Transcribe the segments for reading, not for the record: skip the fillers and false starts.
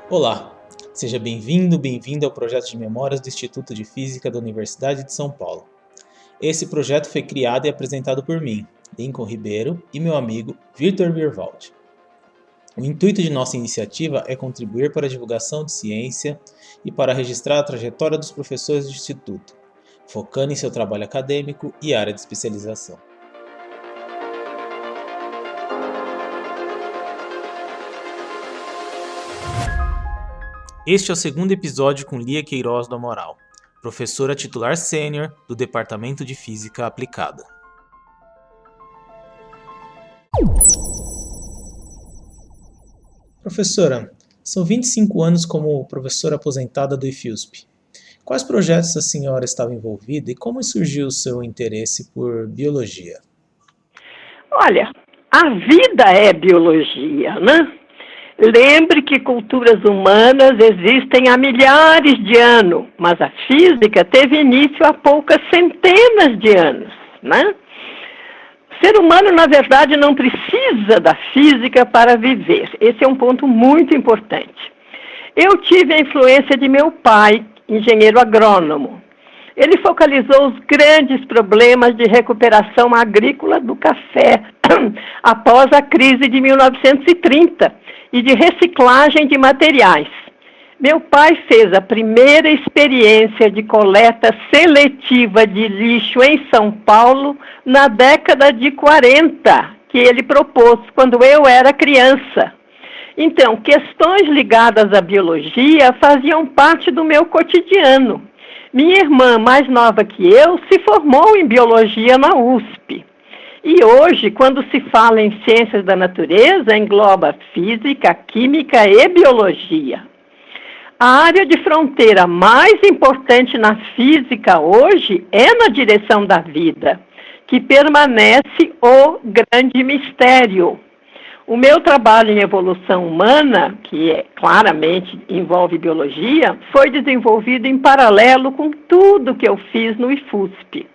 Olá, seja bem-vindo ao projeto de memórias do Instituto de Física da Universidade de São Paulo. Esse projeto foi criado e apresentado por mim, Lincoln Ribeiro, e meu amigo Victor Mirwald. O intuito de nossa iniciativa é contribuir para a divulgação de ciência e para registrar a trajetória dos professores do Instituto, focando em seu trabalho acadêmico e área de especialização. Este é o segundo episódio com Lia Queiroz do Amaral, professora titular sênior do Departamento de Física Aplicada. Professora, são 25 anos como professora aposentada do IFUSP. Quais projetos a senhora estava envolvida e como surgiu o seu interesse por biologia? Olha, a vida é biologia, né? Lembre que culturas humanas existem há milhares de anos, mas a física teve início há poucas centenas de anos, né? O ser humano, na verdade, não precisa da física para viver. Esse é um ponto muito importante. Eu tive a influência de meu pai, engenheiro agrônomo. Ele focalizou os grandes problemas de recuperação agrícola do café após a crise de 1930 e de reciclagem de materiais. Meu pai fez a primeira experiência de coleta seletiva de lixo em São Paulo na década de 40, que ele propôs quando eu era criança. Então, questões ligadas à biologia faziam parte do meu cotidiano. Minha irmã, mais nova que eu, se formou em biologia na USP. E hoje, quando se fala em ciências da natureza, engloba física, química e biologia. A área de fronteira mais importante na física hoje é na direção da vida, que permanece o grande mistério. O meu trabalho em evolução humana, que claramente envolve biologia, foi desenvolvido em paralelo com tudo que eu fiz no IFUSP.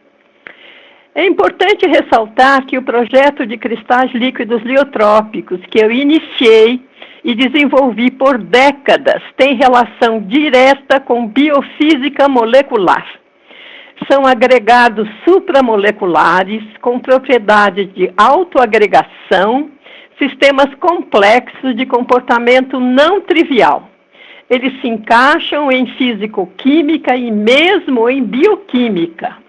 É importante ressaltar que o projeto de cristais líquidos liotrópicos que eu iniciei e desenvolvi por décadas tem relação direta com biofísica molecular. São agregados supramoleculares com propriedades de autoagregação, sistemas complexos de comportamento não trivial. Eles se encaixam em físico-química e mesmo em bioquímica.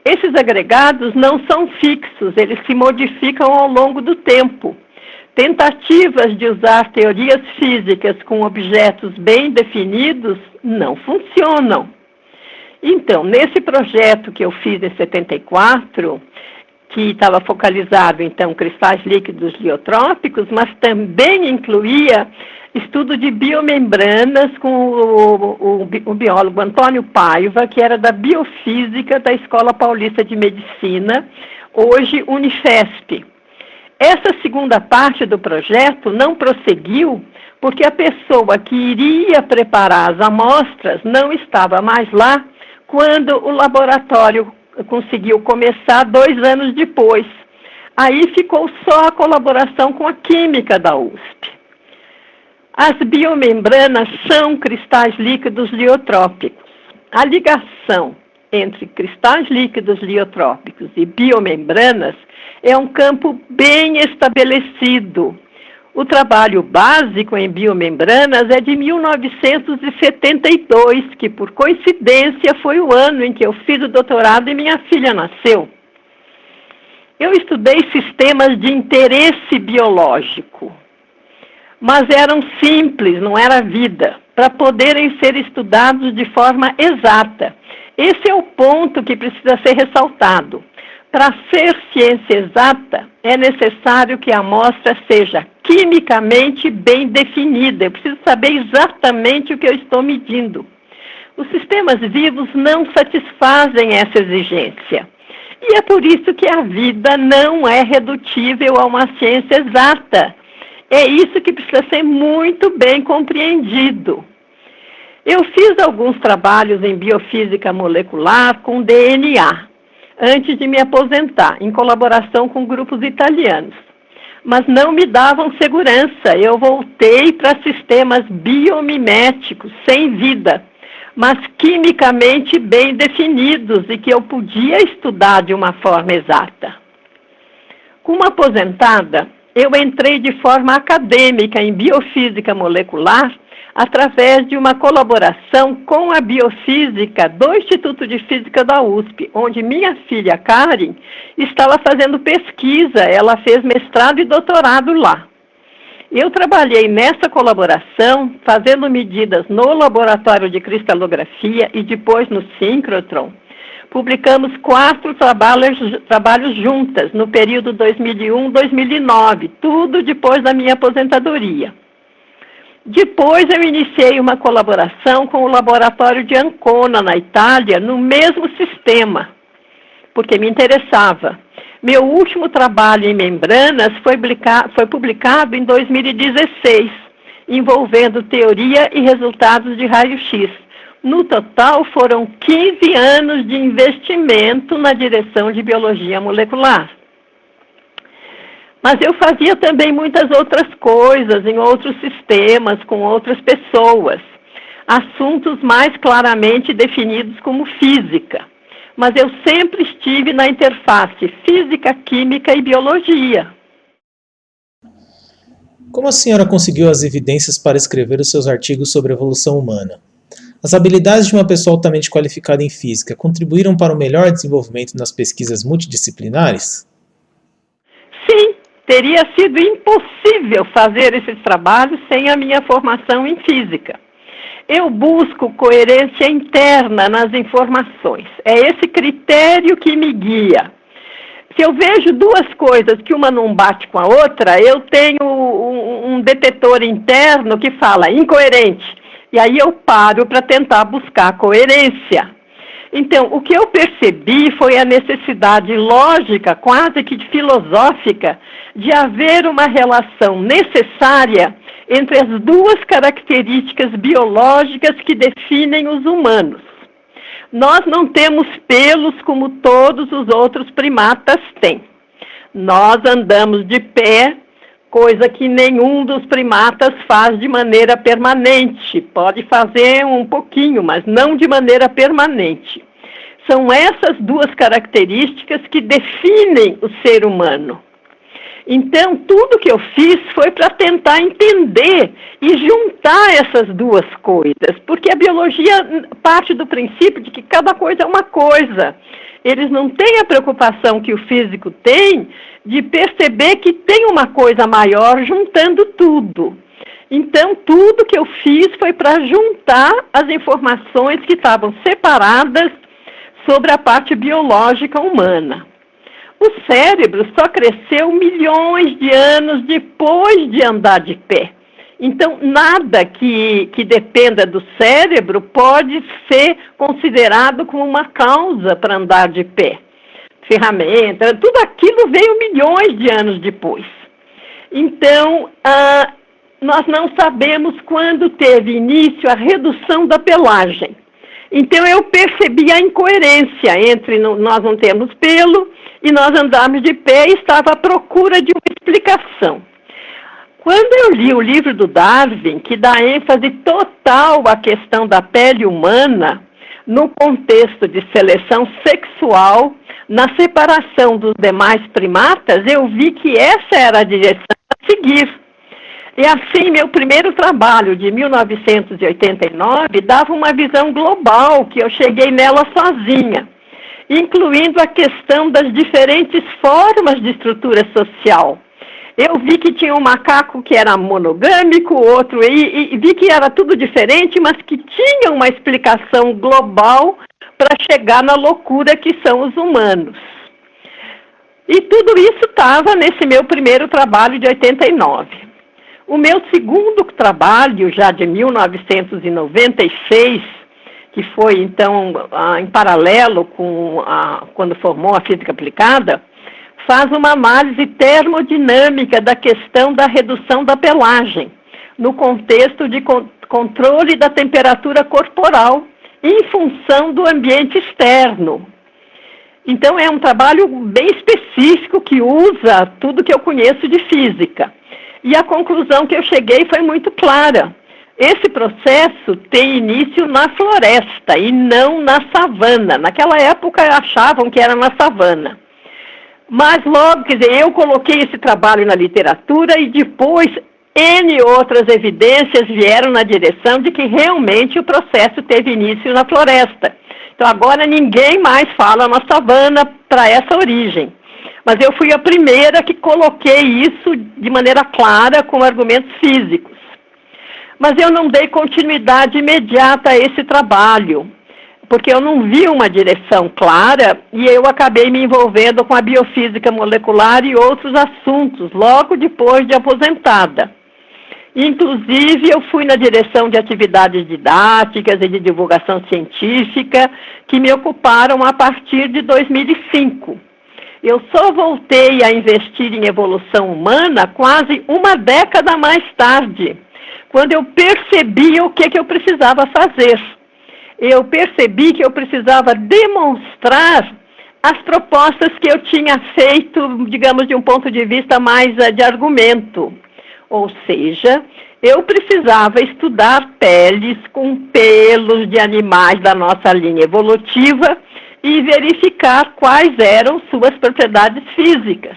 Esses agregados não são fixos, eles se modificam ao longo do tempo. Tentativas de usar teorias físicas com objetos bem definidos não funcionam. Então, nesse projeto que eu fiz em 74, que estava focalizado, então, cristais líquidos liotrópicos, mas também incluía estudo de biomembranas com o biólogo Antônio Paiva, que era da Biofísica da Escola Paulista de Medicina, hoje Unifesp. Essa segunda parte do projeto não prosseguiu porque a pessoa que iria preparar as amostras não estava mais lá quando o laboratório conseguiu começar 2 anos depois. Aí ficou só a colaboração com a química da USP. As biomembranas são cristais líquidos liotrópicos. A ligação entre cristais líquidos liotrópicos e biomembranas é um campo bem estabelecido. O trabalho básico em biomembranas é de 1972, que por coincidência foi o ano em que eu fiz o doutorado e minha filha nasceu. Eu estudei sistemas de interesse biológico, mas eram simples, não era vida, para poderem ser estudados de forma exata. Esse é o ponto que precisa ser ressaltado. Para ser ciência exata, é necessário que a amostra seja quimicamente bem definida. Eu preciso saber exatamente o que eu estou medindo. Os sistemas vivos não satisfazem essa exigência. E é por isso que a vida não é redutível a uma ciência exata. É isso que precisa ser muito bem compreendido. Eu fiz alguns trabalhos em biofísica molecular com DNA, antes de me aposentar, em colaboração com grupos italianos. mas não me davam segurança. Eu voltei para sistemas biomiméticos, sem vida, mas quimicamente bem definidos e que eu podia estudar de uma forma exata. Como aposentada, eu entrei de forma acadêmica em biofísica molecular através de uma colaboração com a biofísica do Instituto de Física da USP, onde minha filha Karen estava fazendo pesquisa, ela fez mestrado e doutorado lá. Eu trabalhei nessa colaboração, fazendo medidas no laboratório de cristalografia e depois no síncrotron. Publicamos 4 trabalhos juntas, no período 2001-2009, tudo depois da minha aposentadoria. Depois eu iniciei uma colaboração com o laboratório de Ancona, na Itália, no mesmo sistema, porque me interessava. Meu último trabalho em membranas foi publicado em 2016, envolvendo teoria e resultados de raio-x. No total, foram 15 anos de investimento na direção de biologia molecular. Mas eu fazia também muitas outras coisas em outros sistemas, com outras pessoas. Assuntos mais claramente definidos como física. Mas eu sempre estive na interface física, química e biologia. Como a senhora conseguiu as evidências para escrever os seus artigos sobre a evolução humana? As habilidades de uma pessoa altamente qualificada em física contribuíram para o melhor desenvolvimento nas pesquisas multidisciplinares? Sim, teria sido impossível fazer esses trabalhos sem a minha formação em física. Eu busco coerência interna nas informações. É esse critério que me guia. Se eu vejo duas coisas que uma não bate com a outra, eu tenho um detetor interno que fala incoerente. E aí eu paro para tentar buscar coerência. Então, o que eu percebi foi a necessidade lógica, quase que filosófica, de haver uma relação necessária entre as duas características biológicas que definem os humanos. Nós não temos pelos como todos os outros primatas têm. Nós andamos de pé, coisa que nenhum dos primatas faz de maneira permanente. Pode fazer um pouquinho, mas não de maneira permanente. São essas duas características que definem o ser humano. Então, tudo que eu fiz foi para tentar entender e juntar essas duas coisas, porque a biologia parte do princípio de que cada coisa é uma coisa. Eles não têm a preocupação que o físico tem de perceber que tem uma coisa maior juntando tudo. Então, tudo que eu fiz foi para juntar as informações que estavam separadas sobre a parte biológica humana. O cérebro só cresceu milhões de anos depois de andar de pé. Então, nada que dependa do cérebro pode ser considerado como uma causa para andar de pé. Ferramenta, tudo aquilo veio milhões de anos depois. Então, nós não sabemos quando teve início a redução da pelagem. Então, eu percebi a incoerência entre nós não termos pelo e nós andarmos de pé e estava à procura de uma explicação. Quando eu li o livro do Darwin, que dá ênfase total à questão da pele humana, no contexto de seleção sexual, na separação dos demais primatas, eu vi que essa era a direção a seguir. E assim, meu primeiro trabalho, de 1989, dava uma visão global, que eu cheguei nela sozinha, incluindo a questão das diferentes formas de estrutura social. Eu vi que tinha um macaco que era monogâmico, outro, e vi que era tudo diferente, mas que tinha uma explicação global para chegar na loucura que são os humanos. E tudo isso estava nesse meu primeiro trabalho de 89. O meu segundo trabalho, já de 1996, que foi, então, em paralelo com quando formou a física aplicada, faz uma análise termodinâmica da questão da redução da pelagem, no contexto de controle da temperatura corporal, em função do ambiente externo. Então é um trabalho bem específico que usa tudo que eu conheço de física. E a conclusão que eu cheguei foi muito clara. Esse processo tem início na floresta e não na savana. Naquela época achavam que era na savana. Mas logo, quer dizer, eu coloquei esse trabalho na literatura e depois N outras evidências vieram na direção de que realmente o processo teve início na floresta. Então agora ninguém mais fala na savana para essa origem. Mas eu fui a primeira que coloquei isso de maneira clara com argumentos físicos. Mas eu não dei continuidade imediata a esse trabalho, porque eu não vi uma direção clara e eu acabei me envolvendo com a biofísica molecular e outros assuntos, logo depois de aposentada. Inclusive, eu fui na direção de atividades didáticas e de divulgação científica que me ocuparam a partir de 2005. Eu só voltei a investir em evolução humana quase uma década mais tarde, quando eu percebi o que eu precisava fazer. Eu percebi que eu precisava demonstrar as propostas que eu tinha feito, digamos, de um ponto de vista mais de argumento. Ou seja, eu precisava estudar peles com pelos de animais da nossa linha evolutiva e verificar quais eram suas propriedades físicas.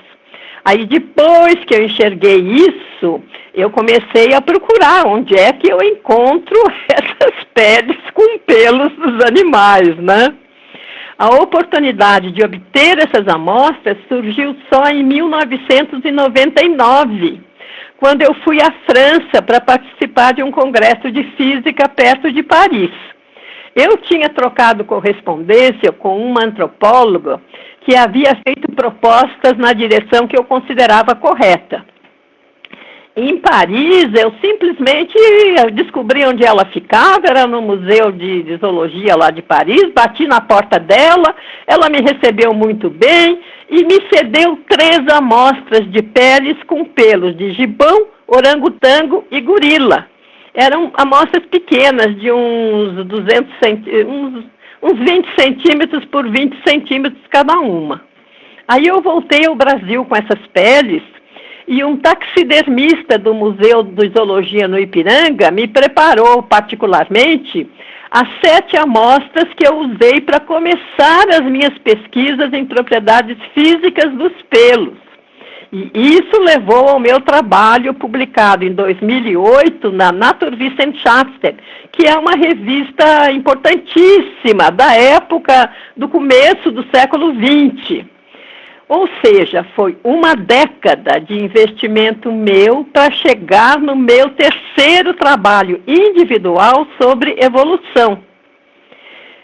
Aí depois que eu enxerguei isso, eu comecei a procurar onde é que eu encontro essas peles com pelos dos animais, né? A oportunidade de obter essas amostras surgiu só em 1999, quando eu fui à França para participar de um congresso de física perto de Paris. Eu tinha trocado correspondência com uma antropóloga que havia feito propostas na direção que eu considerava correta. Em Paris, eu simplesmente descobri onde ela ficava, era no Museu de Zoologia lá de Paris, bati na porta dela, ela me recebeu muito bem e me cedeu 3 amostras de peles com pelos de gibão, orangotango e gorila. Eram amostras pequenas, de uns 20 centímetros por 20 centímetros cada uma. Aí eu voltei ao Brasil com essas peles e um taxidermista do Museu de Zoologia no Ipiranga me preparou particularmente as 7 amostras que eu usei para começar as minhas pesquisas em propriedades físicas dos pelos. E isso levou ao meu trabalho publicado em 2008 na Naturwissenschaften, que é uma revista importantíssima da época do começo do século XX. Ou seja, foi uma década de investimento meu para chegar no meu 3º trabalho individual sobre evolução.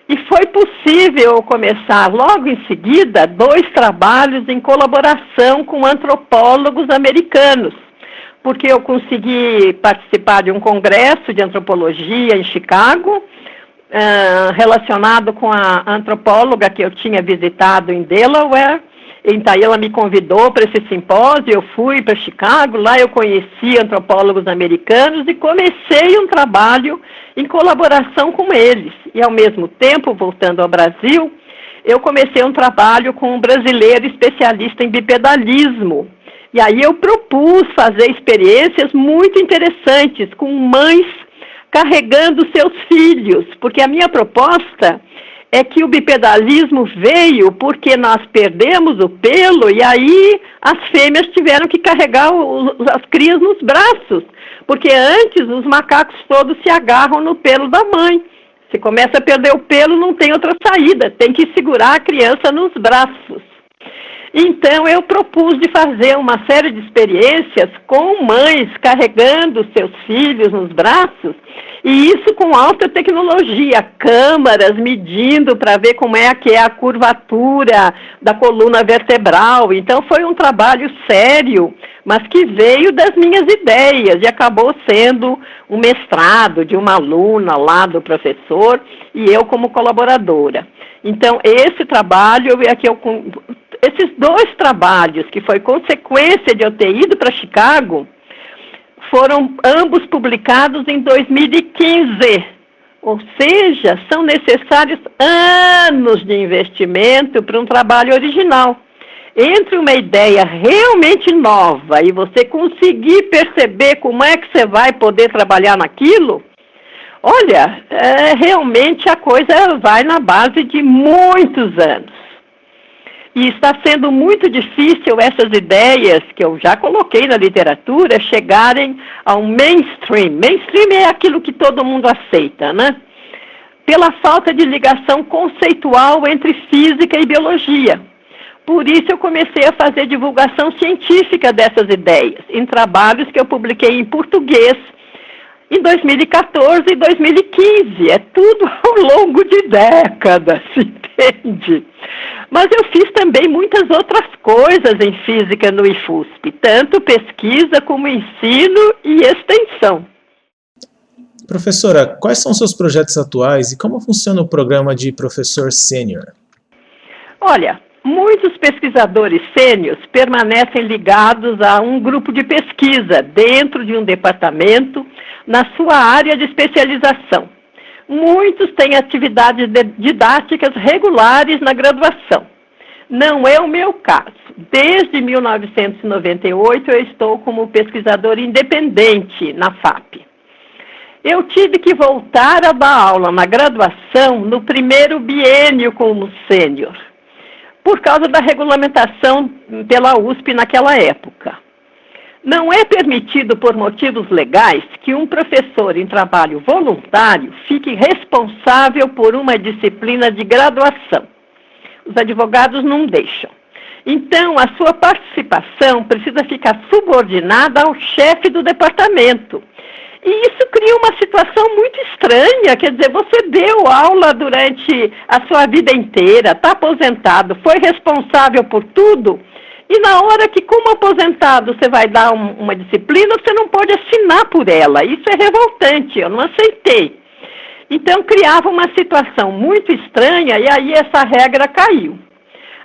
E foi possível começar logo em seguida 2 trabalhos em colaboração com antropólogos americanos, porque eu consegui participar de um congresso de antropologia em Chicago, relacionado com a antropóloga que eu tinha visitado em Delaware. Então ela me convidou para esse simpósio, eu fui para Chicago, lá eu conheci antropólogos americanos e comecei um trabalho em colaboração com eles. E ao mesmo tempo, voltando ao Brasil, eu comecei um trabalho com um brasileiro especialista em bipedalismo. E aí eu propus fazer experiências muito interessantes com mães carregando seus filhos, porque a minha proposta é que o bipedalismo veio porque nós perdemos o pelo e aí as fêmeas tiveram que carregar as crias nos braços, porque antes os macacos todos se agarram no pelo da mãe. Se começa a perder o pelo, não tem outra saída, tem que segurar a criança nos braços. Então eu propus de fazer uma série de experiências com mães carregando seus filhos nos braços, e isso com alta tecnologia, câmaras medindo para ver como é que é a curvatura da coluna vertebral. Então foi um trabalho sério, mas que veio das minhas ideias e acabou sendo um mestrado de uma aluna lá do professor e eu como colaboradora. Então esse trabalho é que esses 2 trabalhos, que foi consequência de eu ter ido para Chicago, foram ambos publicados em 2015, Ou seja, são necessários anos de investimento para um trabalho original. Entre uma ideia realmente nova e você conseguir perceber como é que você vai poder trabalhar naquilo, olha, realmente a coisa vai na base de muitos anos. E está sendo muito difícil essas ideias, que eu já coloquei na literatura, chegarem ao mainstream. Mainstream é aquilo que todo mundo aceita, né? Pela falta de ligação conceitual entre física e biologia. Por isso eu comecei a fazer divulgação científica dessas ideias, em trabalhos que eu publiquei em português em 2014 e 2015. É tudo ao longo de décadas, entende? Mas eu fiz também muitas outras coisas em física no IFUSP, tanto pesquisa como ensino e extensão. Professora, quais são seus projetos atuais e como funciona o programa de professor sênior? Olha, muitos pesquisadores sêniores permanecem ligados a um grupo de pesquisa dentro de um departamento na sua área de especialização. Muitos têm atividades didáticas regulares na graduação. Não é o meu caso. Desde 1998 eu estou como pesquisador independente na FAP. Eu tive que voltar a dar aula na graduação no primeiro biênio como sênior, por causa da regulamentação pela USP naquela época. Não é permitido, por motivos legais, que um professor em trabalho voluntário fique responsável por uma disciplina de graduação. Os advogados não deixam. Então, a sua participação precisa ficar subordinada ao chefe do departamento. E isso cria uma situação muito estranha, quer dizer, você deu aula durante a sua vida inteira, está aposentado, foi responsável por tudo, e na hora que, como aposentado, você vai dar uma disciplina, você não pode assinar por ela. Isso é revoltante, eu não aceitei. Então, criava uma situação muito estranha e aí essa regra caiu.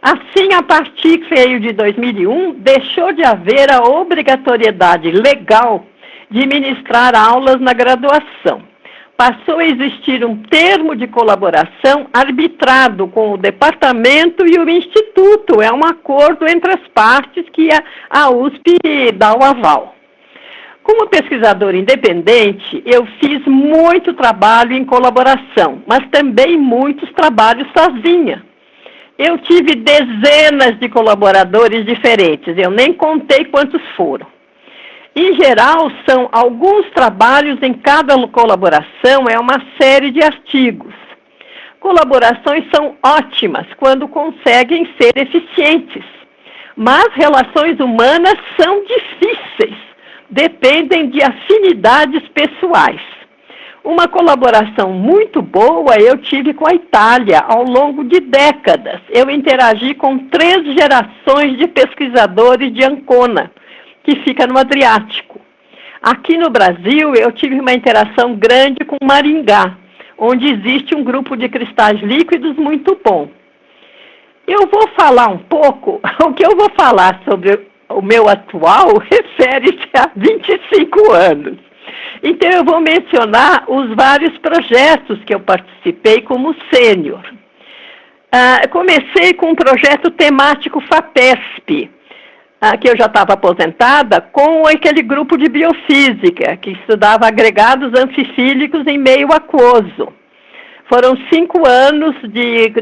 Assim, a partir de 2001, deixou de haver a obrigatoriedade legal de ministrar aulas na graduação. Passou a existir um termo de colaboração arbitrado com o departamento e o instituto. É um acordo entre as partes que a USP dá o aval. Como pesquisador independente, eu fiz muito trabalho em colaboração, mas também muitos trabalhos sozinha. Eu tive dezenas de colaboradores diferentes, eu nem contei quantos foram. Em geral, são alguns trabalhos em cada colaboração, é uma série de artigos. Colaborações são ótimas quando conseguem ser eficientes, mas relações humanas são difíceis, dependem de afinidades pessoais. Uma colaboração muito boa eu tive com a Itália ao longo de décadas. Eu interagi com 3 gerações de pesquisadores de Ancona, que fica no Adriático. Aqui no Brasil, eu tive uma interação grande com Maringá, onde existe um grupo de cristais líquidos muito bom. Eu vou falar um pouco, o que eu vou falar sobre o meu atual refere-se a 25 anos. Então, eu vou mencionar os vários projetos que eu participei como sênior. Comecei com um projeto temático FAPESP, que eu já estava aposentada, com aquele grupo de biofísica, que estudava agregados anfifílicos em meio aquoso. Foram 5 anos,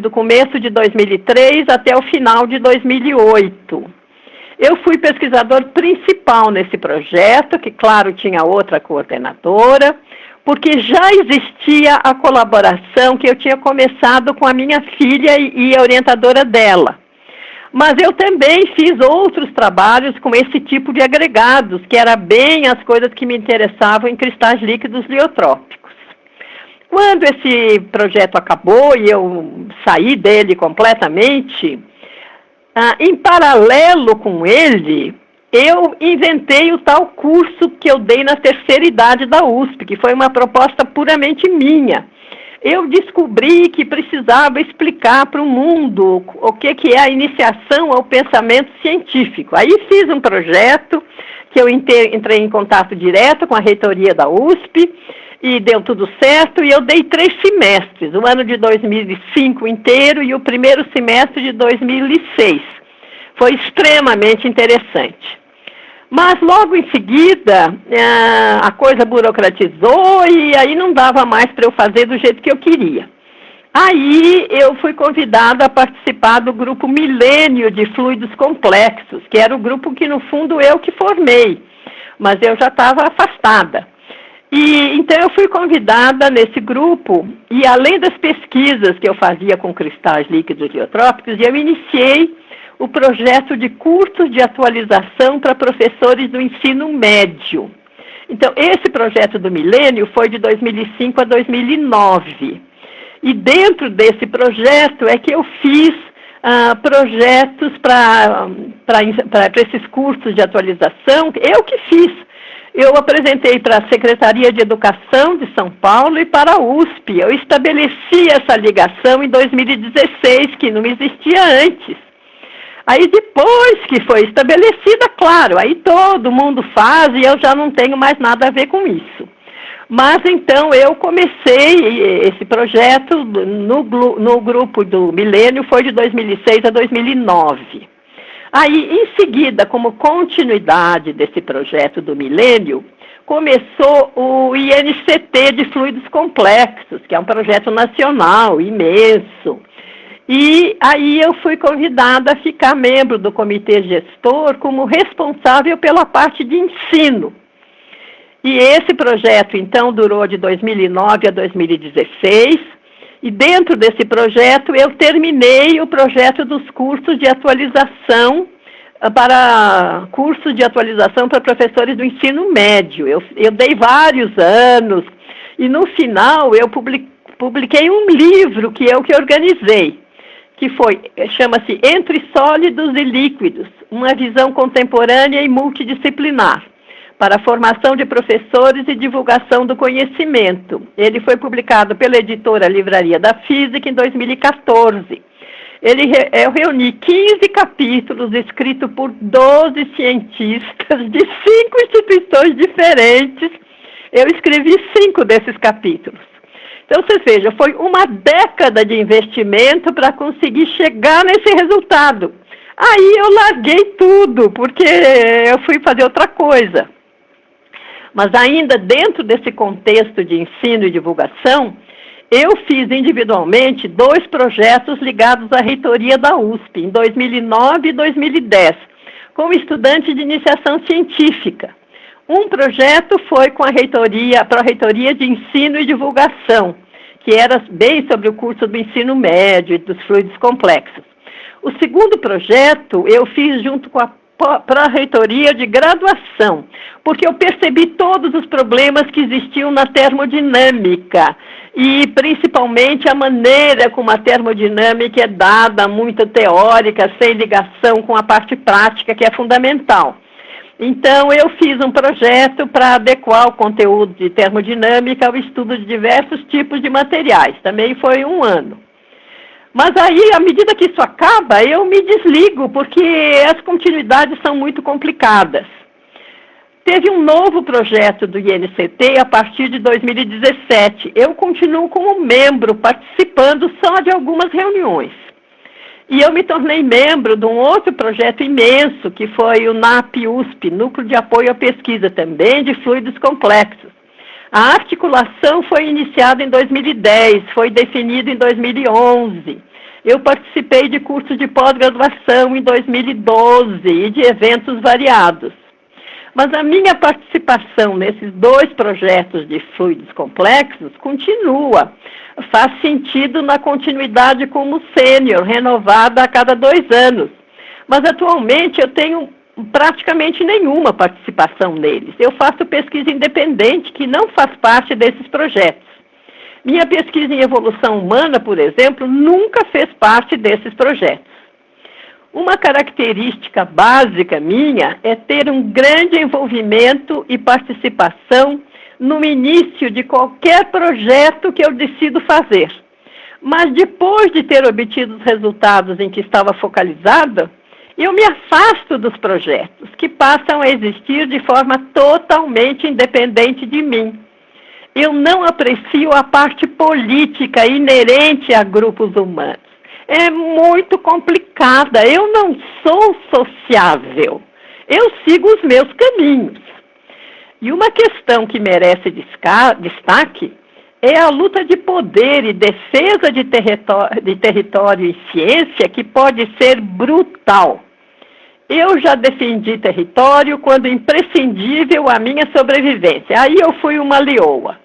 do começo de 2003 até o final de 2008. Eu fui pesquisador principal nesse projeto, que, claro, tinha outra coordenadora, porque já existia a colaboração que eu tinha começado com a minha filha e a orientadora dela. Mas eu também fiz outros trabalhos com esse tipo de agregados, que era bem as coisas que me interessavam em cristais líquidos liotrópicos. Quando esse projeto acabou e eu saí dele completamente, em paralelo com ele, eu inventei o tal curso que eu dei na terceira idade da USP, que foi uma proposta puramente minha. Eu descobri que precisava explicar para o mundo o que é a iniciação ao pensamento científico. Aí fiz um projeto que eu entrei em contato direto com a reitoria da USP e deu tudo certo, e eu dei 3 semestres, o ano de 2005 inteiro e o primeiro semestre de 2006. Foi extremamente interessante. Mas logo em seguida, a coisa burocratizou e aí não dava mais para eu fazer do jeito que eu queria. Aí eu fui convidada a participar do grupo Milênio de Fluidos Complexos, que era o grupo que no fundo eu que formei, mas eu já estava afastada. E então eu fui convidada nesse grupo, e além das pesquisas que eu fazia com cristais líquidos geotrópicos, eu iniciei o projeto de cursos de atualização para professores do ensino médio. Então, esse projeto do Milênio foi de 2005 a 2009. E dentro desse projeto é que eu fiz projetos para esses cursos de atualização, eu que fiz. Eu apresentei para a Secretaria de Educação de São Paulo e para a USP. Eu estabeleci essa ligação em 2016, que não existia antes. Aí depois que foi estabelecida, claro, aí todo mundo faz e eu já não tenho mais nada a ver com isso. Mas então eu comecei esse projeto no grupo do Milênio, foi de 2006 a 2009. Aí, em seguida, como continuidade desse projeto do Milênio, começou o INCT de Fluidos Complexos, que é um projeto nacional, imenso. E aí eu fui convidada a ficar membro do comitê gestor como responsável pela parte de ensino. E esse projeto, então, durou de 2009 a 2016, e dentro desse projeto eu terminei o projeto dos cursos de atualização para professores do ensino médio. Eu dei vários anos, e no final eu publiquei um livro que eu que organizei, que chama-se Entre Sólidos e Líquidos, uma visão contemporânea e multidisciplinar, para a formação de professores e divulgação do conhecimento. Ele foi publicado pela editora Livraria da Física em 2014. Eu reuni 15 capítulos escritos por 12 cientistas de 5 instituições diferentes. Eu escrevi 5 desses capítulos. Então, vocês vejam, foi uma década de investimento para conseguir chegar nesse resultado. Aí eu larguei tudo, porque eu fui fazer outra coisa. Mas ainda dentro desse contexto de ensino e divulgação, eu fiz individualmente 2 projetos ligados à reitoria da USP, em 2009 e 2010, como estudante de iniciação científica. Um projeto foi com a Pró-Reitoria de Ensino e Divulgação, que era bem sobre o curso do ensino médio e dos fluidos complexos. O segundo projeto eu fiz junto com a Pró-Reitoria de Graduação, porque eu percebi todos os problemas que existiam na termodinâmica, e principalmente a maneira como a termodinâmica é dada, muito teórica, sem ligação com a parte prática, que é fundamental. Então, eu fiz um projeto para adequar o conteúdo de termodinâmica ao estudo de diversos tipos de materiais. Também foi 1 ano. Mas aí, à medida que isso acaba, eu me desligo, porque as continuidades são muito complicadas. Teve um novo projeto do INCT a partir de 2017. Eu continuo como membro, participando só de algumas reuniões. E eu me tornei membro de um outro projeto imenso, que foi o NAP-USP, Núcleo de Apoio à Pesquisa, também de Fluidos Complexos. A articulação foi iniciada em 2010, foi definida em 2011. Eu participei de cursos de pós-graduação em 2012 e de eventos variados. Mas a minha participação nesses 2 projetos de fluidos complexos continua. Faz sentido na continuidade como sênior, renovada a cada 2 anos. Mas atualmente eu tenho praticamente nenhuma participação neles. Eu faço pesquisa independente, que não faz parte desses projetos. Minha pesquisa em evolução humana, por exemplo, nunca fez parte desses projetos. Uma característica básica minha é ter um grande envolvimento e participação no início de qualquer projeto que eu decido fazer. Mas depois de ter obtido os resultados em que estava focalizada, eu me afasto dos projetos, que passam a existir de forma totalmente independente de mim. eu não aprecio a parte política inerente a grupos humanos. É muito complicada, eu não sou sociável, eu sigo os meus caminhos. E uma questão que merece destaque é a luta de poder e defesa de território e ciência, que pode ser brutal. Eu já defendi território quando imprescindível à minha sobrevivência. Aí eu fui uma leoa.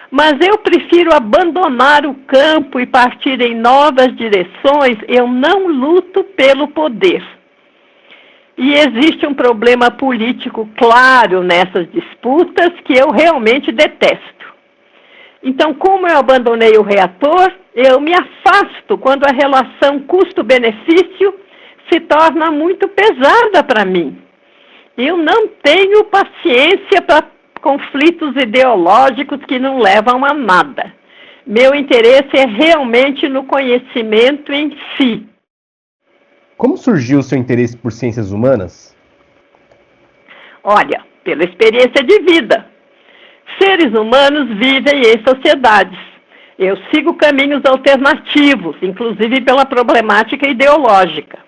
Mas eu prefiro abandonar o campo e partir em novas direções. Eu não luto pelo poder. E existe um problema político claro nessas disputas que eu realmente detesto. Então, como eu abandonei o reator, eu me afasto quando a relação custo-benefício se torna muito pesada para mim. Eu não tenho paciência para conflitos ideológicos que não levam a nada. Meu interesse é realmente no conhecimento em si. Como surgiu o seu interesse por ciências humanas? Olha, pela experiência de vida. Seres humanos vivem em sociedades. Eu sigo caminhos alternativos, inclusive pela problemática ideológica.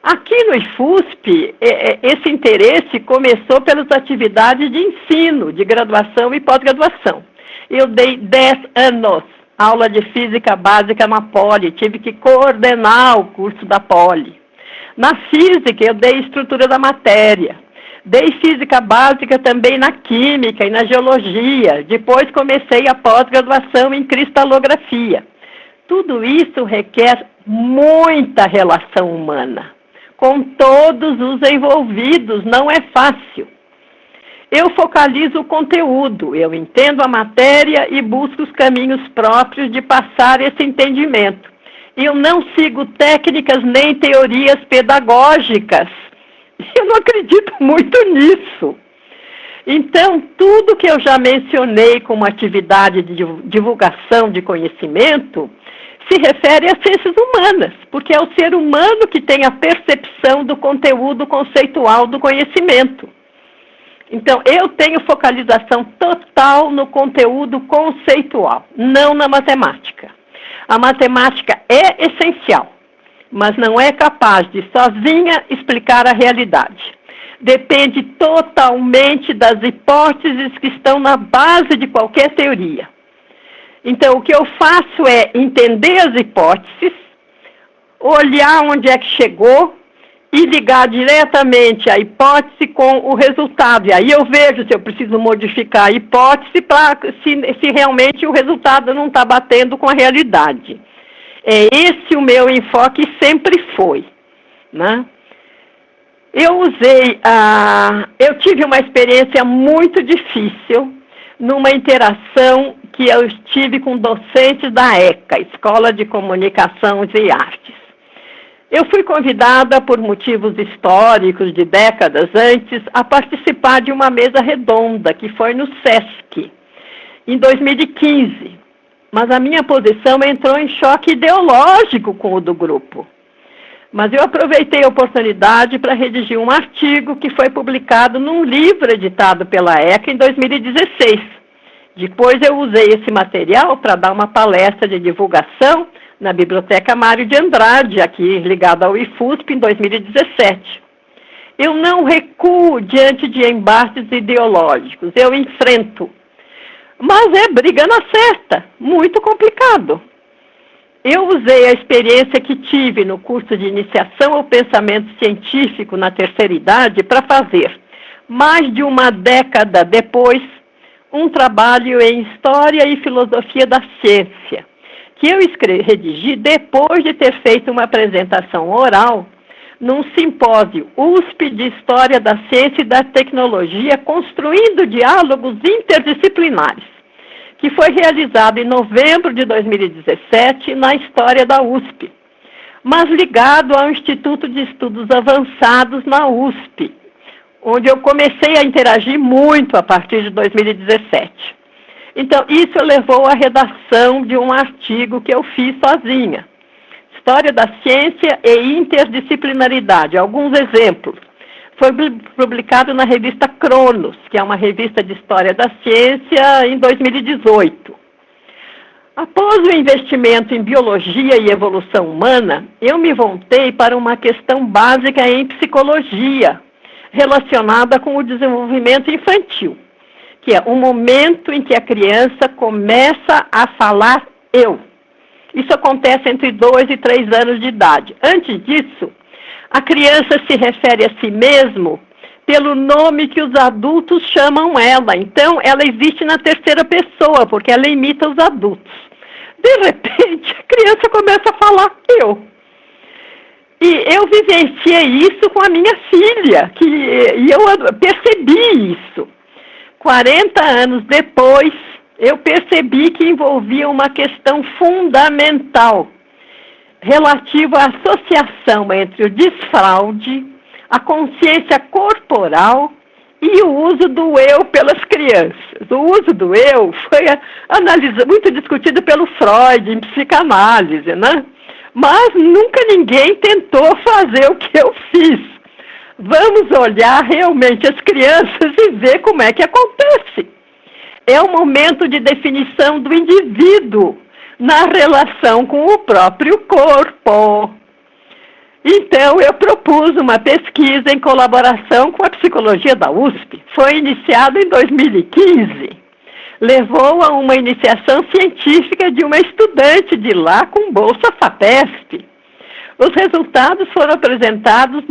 Aqui no IFUSP, esse interesse começou pelas atividades de ensino, de graduação e pós-graduação. Eu dei 10 anos aula de física básica na Poli, tive que coordenar o curso da Poli. Na física, eu dei estrutura da matéria. Dei física básica também na química e na geologia. Depois comecei a pós-graduação em cristalografia. Tudo isso requer muita relação humana. Com todos os envolvidos, não é fácil. Eu focalizo o conteúdo, eu entendo a matéria e busco os caminhos próprios de passar esse entendimento. Eu não sigo técnicas nem teorias pedagógicas. Eu não acredito muito nisso. Então, tudo que eu já mencionei como atividade de divulgação de conhecimento se refere às ciências humanas, porque é o ser humano que tem a percepção do conteúdo conceitual do conhecimento. Então, eu tenho focalização total no conteúdo conceitual, não na matemática. A matemática é essencial, mas não é capaz de sozinha explicar a realidade. Depende totalmente das hipóteses que estão na base de qualquer teoria. Então, o que eu faço é entender as hipóteses, olhar onde é que chegou e ligar diretamente a hipótese com o resultado. E aí eu vejo se eu preciso modificar a hipótese para se realmente o resultado não está batendo com a realidade. É esse o meu enfoque, sempre foi, né? Eu tive uma experiência muito difícil numa interação que eu tive com docentes da ECA, Escola de Comunicação e Artes. Eu fui convidada, por motivos históricos de décadas antes, a participar de uma mesa redonda, que foi no SESC, em 2015. Mas a minha posição entrou em choque ideológico com o do grupo. Mas eu aproveitei a oportunidade para redigir um artigo que foi publicado num livro editado pela ECA em 2016. Depois eu usei esse material para dar uma palestra de divulgação na Biblioteca Mário de Andrade, aqui ligada ao IFUSP, em 2017. Eu não recuo diante de embates ideológicos, eu enfrento. Mas é briga na certa, muito complicado. Eu usei a experiência que tive no curso de iniciação ao pensamento científico na terceira idade para fazer, mais de uma década depois, um trabalho em História e Filosofia da Ciência, que eu redigi depois de ter feito uma apresentação oral num simpósio USP de História da Ciência e da Tecnologia, construindo diálogos interdisciplinares, que foi realizado em novembro de 2017 na História da USP, mas ligado ao Instituto de Estudos Avançados na USP, onde eu comecei a interagir muito a partir de 2017. Então, isso levou à redação de um artigo que eu fiz sozinha. História da Ciência e Interdisciplinaridade. Alguns exemplos. Foi publicado na revista Cronos, que é uma revista de história da ciência, em 2018. Após o investimento em biologia e evolução humana, eu me voltei para uma questão básica em psicologia, relacionada com o desenvolvimento infantil, que é o momento em que a criança começa a falar eu. Isso acontece entre 2 e 3 anos de idade. Antes disso, a criança se refere a si mesmo pelo nome que os adultos chamam ela. Então, ela existe na terceira pessoa, porque ela imita os adultos. De repente, a criança começa a falar eu. E eu vivenciei isso com a minha filha, e eu percebi isso. 40 anos depois, eu percebi que envolvia uma questão fundamental relativa à associação entre o desfraude, a consciência corporal e o uso do eu pelas crianças. O uso do eu foi muito discutido pelo Freud em psicanálise, né? Mas nunca ninguém tentou fazer o que eu fiz. Vamos olhar realmente as crianças e ver como é que acontece. É um momento de definição do indivíduo na relação com o próprio corpo. Então, eu propus uma pesquisa em colaboração com a psicologia da USP. Foi iniciada em 2015. Levou a uma iniciação científica de uma estudante de lá com bolsa FAPESP. Os resultados foram apresentados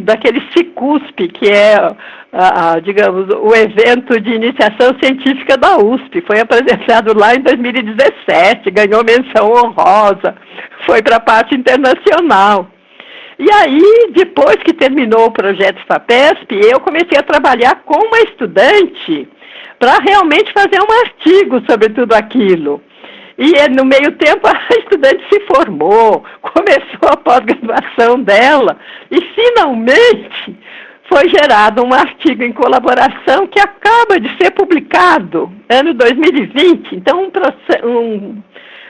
daquele CICUSP, que é, digamos, o evento de iniciação científica da USP. Foi apresentado lá em 2017, ganhou menção honrosa, foi para a parte internacional. E aí, depois que terminou o projeto FAPESP, eu comecei a trabalhar com uma estudante para realmente fazer um artigo sobre tudo aquilo. E no meio tempo a estudante se formou, começou a pós-graduação dela e finalmente foi gerado um artigo em colaboração que acaba de ser publicado, ano 2020. Então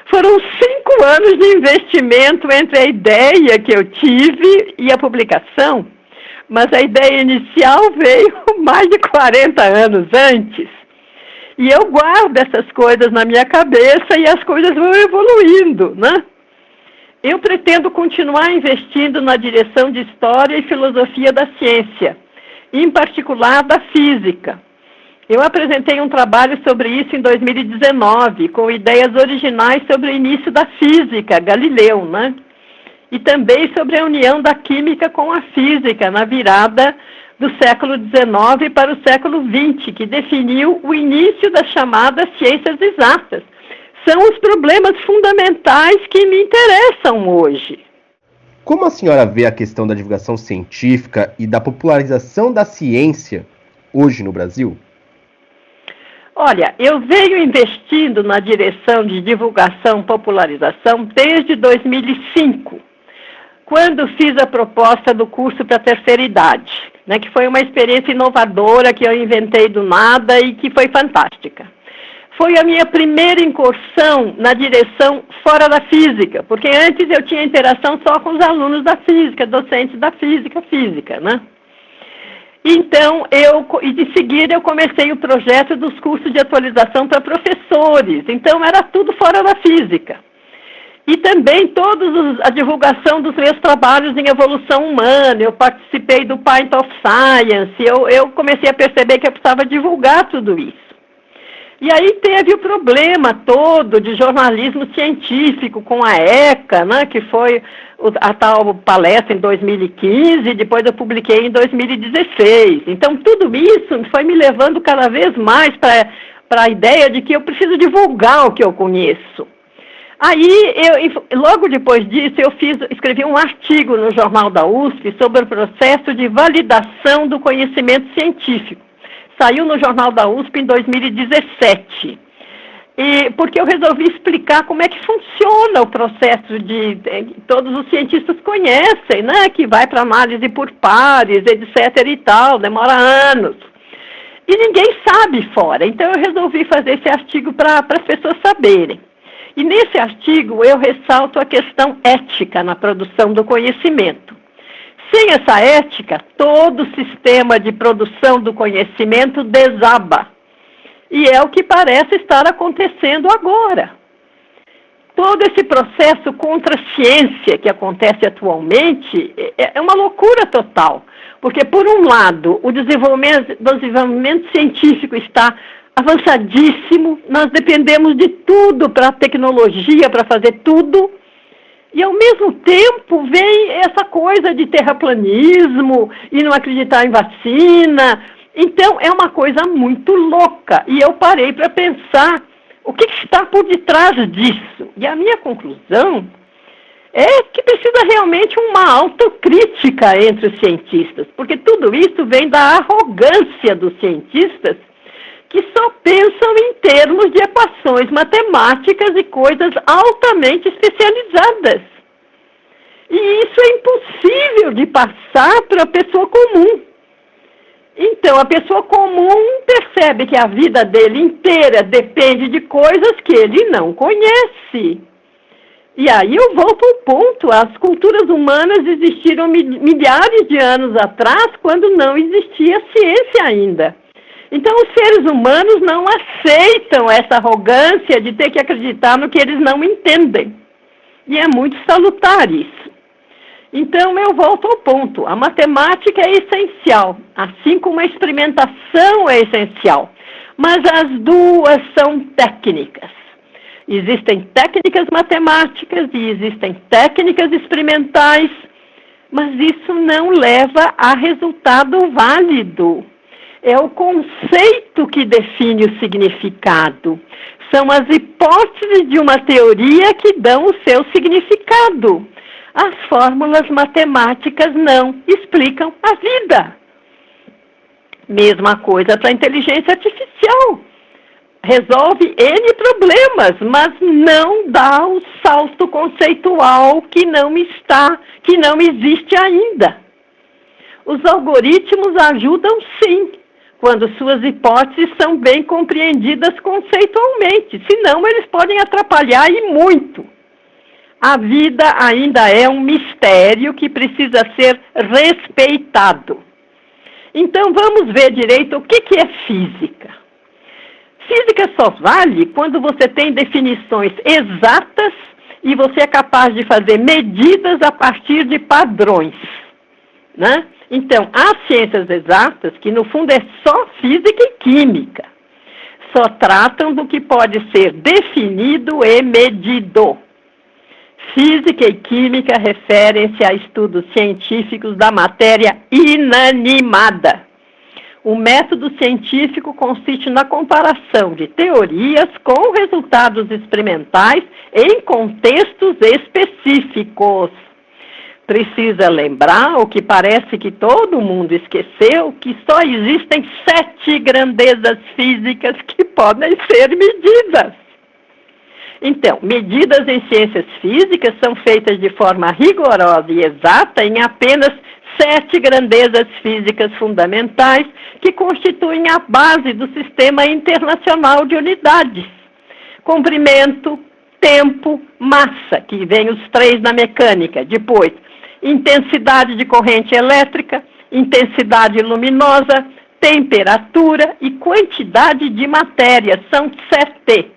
foram 5 anos de investimento entre a ideia que eu tive e a publicação, mas a ideia inicial veio mais de 40 anos antes. E eu guardo essas coisas na minha cabeça e as coisas vão evoluindo, né? Eu pretendo continuar investindo na direção de História e Filosofia da Ciência, em particular da Física. Eu apresentei um trabalho sobre isso em 2019, com ideias originais sobre o início da Física, Galileu, né? E também sobre a união da Química com a Física, na virada do século XIX para o século XX, que definiu o início das chamadas ciências exatas. São os problemas fundamentais que me interessam hoje. Como a senhora vê a questão da divulgação científica e da popularização da ciência hoje no Brasil? Olha, eu venho investindo na direção de divulgação e popularização desde 2005, quando fiz a proposta do curso para a terceira idade, né, que foi uma experiência inovadora que eu inventei do nada e que foi fantástica. Foi a minha primeira incursão na direção fora da física, porque antes eu tinha interação só com os alunos da física, docentes da física, né? Então, de seguida eu comecei o projeto dos cursos de atualização para professores, então era tudo fora da física. E também a divulgação dos meus trabalhos em evolução humana, eu participei do Pint of Science, eu comecei a perceber que eu precisava divulgar tudo isso. E aí teve o problema todo de jornalismo científico com a ECA, né, que foi a tal palestra em 2015, depois eu publiquei em 2016. Então tudo isso foi me levando cada vez mais para a ideia de que eu preciso divulgar o que eu conheço. Aí, logo depois disso, escrevi um artigo no Jornal da USP sobre o processo de validação do conhecimento científico. Saiu no Jornal da USP em 2017. Porque eu resolvi explicar como é que funciona o processo todos os cientistas conhecem, né? Que vai para análise por pares, etc. e tal, demora anos. E ninguém sabe fora. Então, eu resolvi fazer esse artigo para as pessoas saberem. E nesse artigo eu ressalto a questão ética na produção do conhecimento. Sem essa ética, todo o sistema de produção do conhecimento desaba. E é o que parece estar acontecendo agora. Todo esse processo contra a ciência que acontece atualmente é uma loucura total. Porque, por um lado, o desenvolvimento científico está avançadíssimo, nós dependemos de tudo para a tecnologia, para fazer tudo, e ao mesmo tempo vem essa coisa de terraplanismo e não acreditar em vacina. Então é uma coisa muito louca, e eu parei para pensar o que está por detrás disso. E a minha conclusão é que precisa realmente uma autocrítica entre os cientistas, porque tudo isso vem da arrogância dos cientistas, que só pensam em termos de equações matemáticas e coisas altamente especializadas. E isso é impossível de passar para a pessoa comum. Então, a pessoa comum percebe que a vida dele inteira depende de coisas que ele não conhece. E aí eu volto ao ponto, as culturas humanas existiram milhares de anos atrás, quando não existia ciência ainda. Então, os seres humanos não aceitam essa arrogância de ter que acreditar no que eles não entendem. E é muito salutar isso. Então, eu volto ao ponto. A matemática é essencial, assim como a experimentação é essencial. Mas as duas são técnicas. Existem técnicas matemáticas e existem técnicas experimentais, mas isso não leva a resultado válido. É o conceito que define o significado. São as hipóteses de uma teoria que dão o seu significado. As fórmulas matemáticas não explicam a vida. Mesma coisa para a inteligência artificial. Resolve N problemas, mas não dá o salto conceitual que não existe ainda. Os algoritmos ajudam sim, quando suas hipóteses são bem compreendidas conceitualmente. Senão, eles podem atrapalhar e muito. A vida ainda é um mistério que precisa ser respeitado. Então, vamos ver direito o que é física. Física só vale quando você tem definições exatas e você é capaz de fazer medidas a partir de padrões, né? Então, há ciências exatas que, no fundo, é só física e química. Só tratam do que pode ser definido e medido. Física e química referem-se a estudos científicos da matéria inanimada. O método científico consiste na comparação de teorias com resultados experimentais em contextos específicos. Precisa lembrar, o que parece que todo mundo esqueceu, que só existem 7 grandezas físicas que podem ser medidas. Então, medidas em ciências físicas são feitas de forma rigorosa e exata em apenas 7 grandezas físicas fundamentais que constituem a base do sistema internacional de unidades. Comprimento, tempo, massa, que vem os 3 na mecânica. Depois, intensidade de corrente elétrica, intensidade luminosa, temperatura e quantidade de matéria. São 7.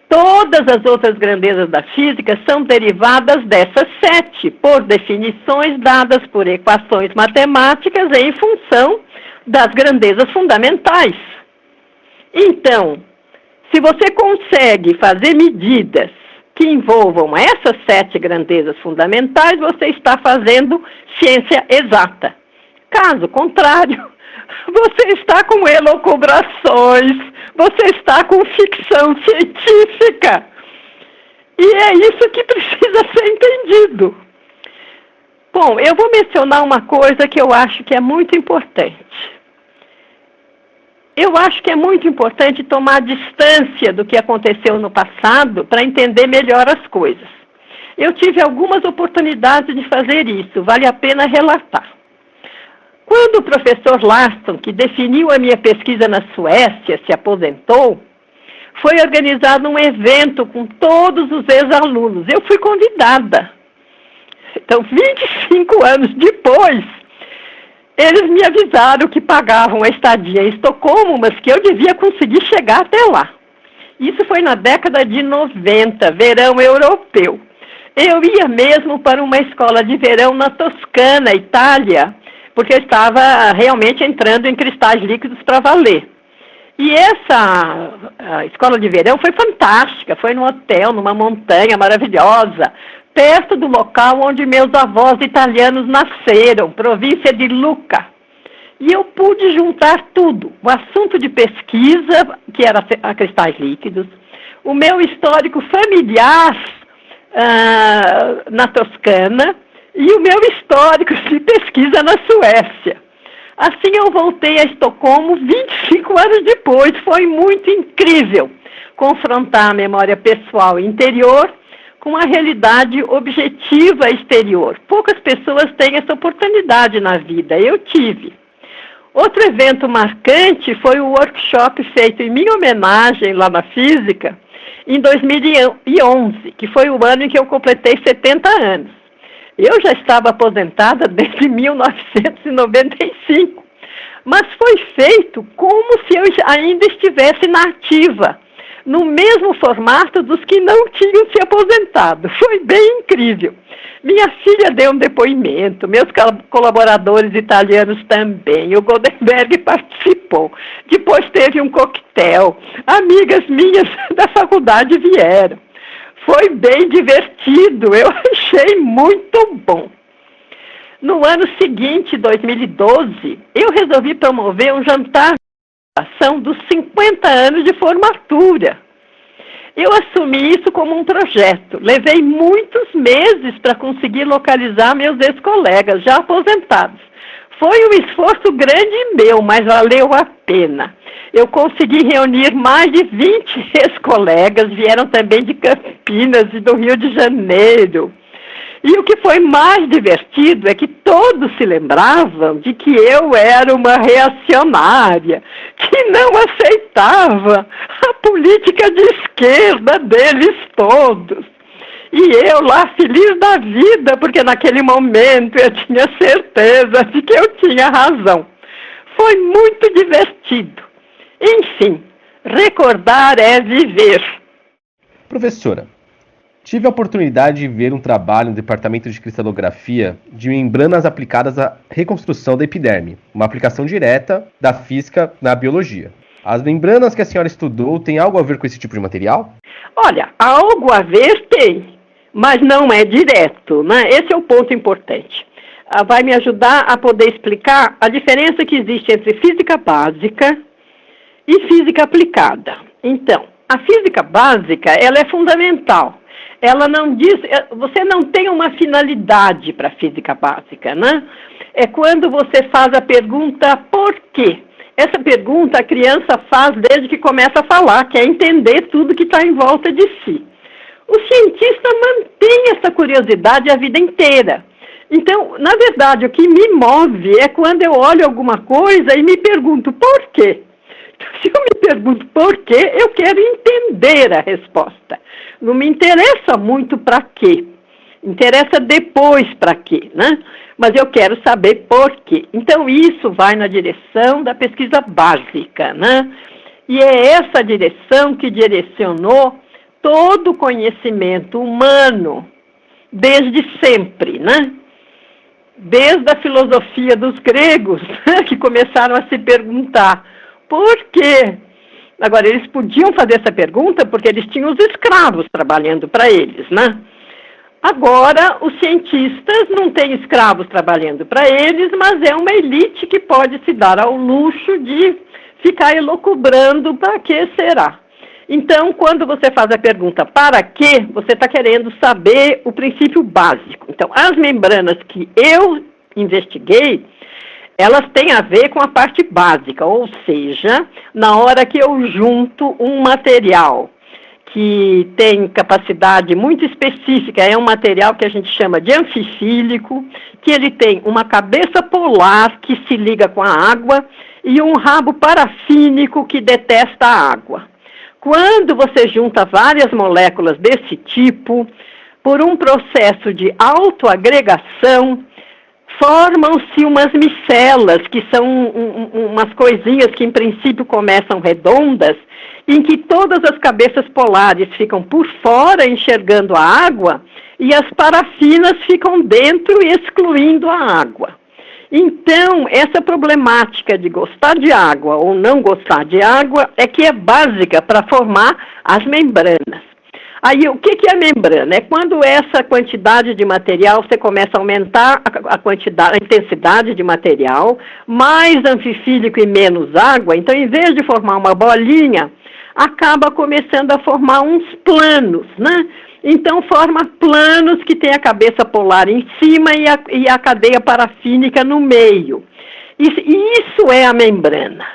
Todas as outras grandezas da física são derivadas dessas 7, por definições dadas por equações matemáticas em função das grandezas fundamentais. Então, se você consegue fazer medidas que envolvam essas 7 grandezas fundamentais, você está fazendo ciência exata. Caso contrário, você está com elucubrações, você está com ficção científica. E é isso que precisa ser entendido. Bom, eu vou mencionar uma coisa que eu acho que é muito importante. Eu acho que é muito importante tomar distância do que aconteceu no passado para entender melhor as coisas. Eu tive algumas oportunidades de fazer isso, vale a pena relatar. Quando o professor Larsson, que definiu a minha pesquisa na Suécia, se aposentou, foi organizado um evento com todos os ex-alunos. Eu fui convidada. Então, 25 anos depois, eles me avisaram que pagavam a estadia em Estocolmo, mas que eu devia conseguir chegar até lá. Isso foi na década de 90, verão europeu. Eu ia mesmo para uma escola de verão na Toscana, Itália, porque eu estava realmente entrando em cristais líquidos para valer. E essa escola de verão foi fantástica, foi num hotel, numa montanha maravilhosa, perto do local onde meus avós italianos nasceram, província de Lucca. E eu pude juntar tudo, o assunto de pesquisa, que era a cristais líquidos, o meu histórico familiar na Toscana e o meu histórico de pesquisa na Suécia. Assim eu voltei a Estocolmo 25 anos depois. Foi muito incrível confrontar a memória pessoal interior com a realidade objetiva exterior. Poucas pessoas têm essa oportunidade na vida, eu tive. Outro evento marcante foi o workshop feito em minha homenagem lá na Física, em 2011, que foi o ano em que eu completei 70 anos. Eu já estava aposentada desde 1995, mas foi feito como se eu ainda estivesse na ativa, no mesmo formato dos que não tinham se aposentado. Foi bem incrível. Minha filha deu um depoimento, meus colaboradores italianos também, o Goldenberg participou. Depois teve um coquetel, amigas minhas da faculdade vieram. Foi bem divertido, eu achei muito bom. No ano seguinte, 2012, eu resolvi promover um jantar de celebração dos 50 anos de formatura. Eu assumi isso como um projeto. Levei muitos meses para conseguir localizar meus ex-colegas, já aposentados. Foi um esforço grande meu, mas valeu a pena. Eu consegui reunir mais de 20 ex-colegas, vieram também de Campinas e do Rio de Janeiro. E o que foi mais divertido é que todos se lembravam de que eu era uma reacionária, que não aceitava a política de esquerda deles todos. E eu lá feliz da vida, porque naquele momento eu tinha certeza de que eu tinha razão. Foi muito divertido. Enfim, recordar é viver. Professora, tive a oportunidade de ver um trabalho no Departamento de Cristalografia de membranas aplicadas à reconstrução da epiderme, uma aplicação direta da física na biologia. As membranas que a senhora estudou têm algo a ver com esse tipo de material? Olha, algo a ver tem, mas não é direto, né? Esse é o ponto importante. Vai me ajudar a poder explicar a diferença que existe entre física básica e física aplicada. Então, a física básica, ela é fundamental. Ela não diz, você não tem uma finalidade para a física básica, né? É quando você faz a pergunta por quê? Essa pergunta a criança faz desde que começa a falar, que é entender tudo que está em volta de si. O cientista mantém essa curiosidade a vida inteira. Então, na verdade, o que me move é quando eu olho alguma coisa e me pergunto por quê. Se eu me pergunto por quê, eu quero entender a resposta. Não me interessa muito para quê. Interessa depois para quê, né? Mas eu quero saber por quê. Então, isso vai na direção da pesquisa básica, né? E é essa direção que direcionou todo o conhecimento humano, desde sempre, né? Desde a filosofia dos gregos, que começaram a se perguntar por quê? Agora, eles podiam fazer essa pergunta porque eles tinham os escravos trabalhando para eles, né? Agora, os cientistas não têm escravos trabalhando para eles, mas é uma elite que pode se dar ao luxo de ficar elucubrando para que será. Então, quando você faz a pergunta para quê, você está querendo saber o princípio básico. Então, as membranas que eu investiguei, elas têm a ver com a parte básica, ou seja, na hora que eu junto um material que tem capacidade muito específica, é um material que a gente chama de anfifílico, que ele tem uma cabeça polar que se liga com a água e um rabo parafínico que detesta a água. Quando você junta várias moléculas desse tipo, por um processo de autoagregação, formam-se umas micelas, que são umas coisinhas que em princípio começam redondas, em que todas as cabeças polares ficam por fora enxergando a água e as parafinas ficam dentro excluindo a água. Então, essa problemática de gostar de água ou não gostar de água é que é básica para formar as membranas. Aí, o que é a membrana? É quando essa quantidade de material, você começa a aumentar a intensidade de material, mais anfifílico e menos água, então, em vez de formar uma bolinha, acaba começando a formar uns planos, né? Então, forma planos que tem a cabeça polar em cima e a cadeia parafínica no meio. Isso é a membrana.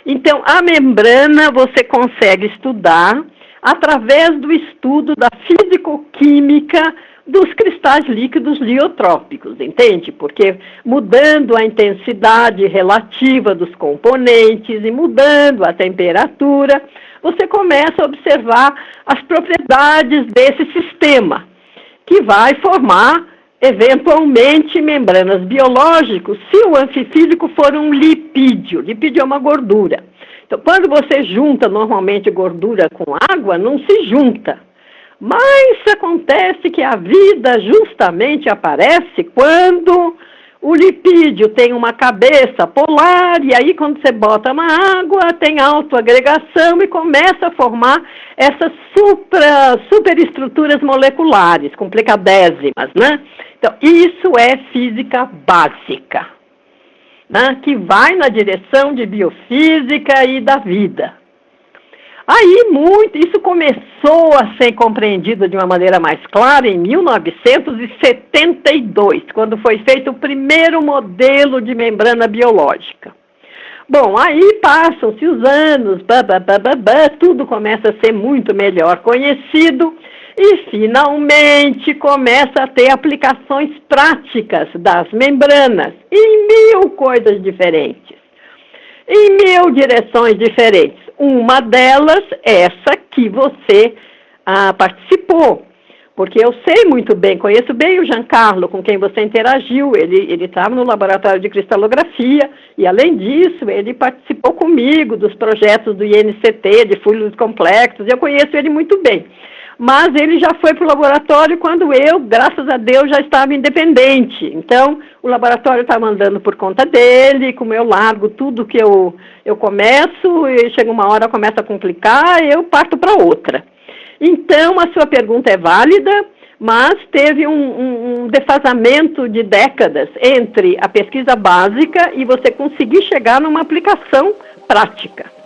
Então, a membrana você consegue estudar através do estudo da fisicoquímica dos cristais líquidos liotrópicos, entende? Porque mudando a intensidade relativa dos componentes e mudando a temperatura, você começa a observar as propriedades desse sistema, que vai formar, eventualmente, membranas biológicas, se o anfifílico for um lipídio. Lipídio é uma gordura. Então, quando você junta normalmente gordura com água, não se junta. Mas acontece que a vida justamente aparece quando o lipídio tem uma cabeça polar, e aí quando você bota na água, tem autoagregação e começa a formar essas superestruturas moleculares, complicadésimas, né? Então, isso é física básica, né, que vai na direção de biofísica e da vida. Aí, isso começou a ser compreendido de uma maneira mais clara em 1972, quando foi feito o primeiro modelo de membrana biológica. Bom, aí passam-se os anos, tudo começa a ser muito melhor conhecido e, finalmente, começa a ter aplicações práticas das membranas em 1000 coisas diferentes, em 1000 direções diferentes. Uma delas, essa que você participou, porque eu sei muito bem, conheço bem o Giancarlo, com quem você interagiu, ele estava no laboratório de cristalografia, e além disso, ele participou comigo dos projetos do INCT, de fluidos complexos, e eu conheço ele muito bem. Mas ele já foi para o laboratório quando eu, graças a Deus, já estava independente. Então, o laboratório estava andando por conta dele, como eu largo tudo que eu começo, e chega uma hora, começa a complicar, eu parto para outra. Então, a sua pergunta é válida, mas teve um defasamento de décadas entre a pesquisa básica e você conseguir chegar numa aplicação prática.